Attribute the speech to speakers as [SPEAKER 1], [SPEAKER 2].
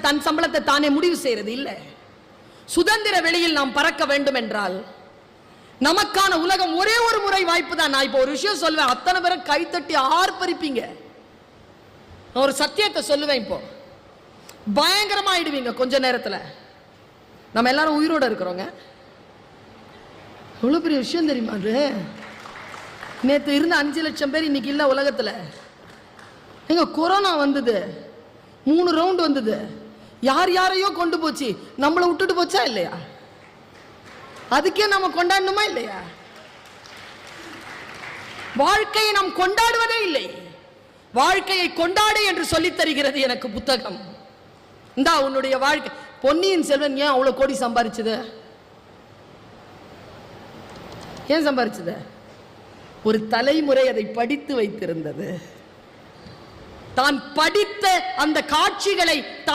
[SPEAKER 1] தன் சம்பளத்தை தானே முடிவு செய்யறது இல்ல. சுதந்திர வெளியில் நாம் பறக்க வேண்டும் என்றால் நமக்கான உலகம் ஒரே ஒரு முறை வாய்ப்பு தான். நான் இப்போ ஒரு விஷயம் சொல்வேன், அத்தனை பேரை கைத்தட்டி ஆர்ப்பரிப்பீங்க. ஒரு சத்தியத்தை சொல்லுவேன், இப்போ பயங்கரமாயிடுவீங்க கொஞ்ச நேரத்தில். நம்ம எல்லாரும் உயிரோட இருக்கிறோங்க. எவ்வளவு பெரிய விஷயம் தெரியுமா அது? நேற்று இருந்த 5 லட்சம் பேர் இன்னைக்கு இல்ல உலகத்துல. எங்க கொரோனா வந்தது, 3 ரவுண்ட் வந்தது, யார் யாரையோ கொண்டு போச்சு, நம்மளை விட்டுட்டு போச்சா இல்லையா? அதுக்கே நம்ம கொண்டாடணுமா இல்லையா? வாழ்க்கையை நாம் கொண்டாடுவதே இல்லை. வாழ்க்கையை கொண்டாடு என்று சொல்லித் தருகிறது எனக்கு புத்தகம். இந்தா உன்னுடைய வாழ்க்கை. பொன்னியின் செல்வன் ஏன் அவ்வளவு கோடி சம்பாதிச்சது? ஏன் சம்பாதிச்சது? ஒரு தலைமுறை அதை படித்து வைத்திருந்தது. தான் படித்த அந்த காட்சிகளை தான்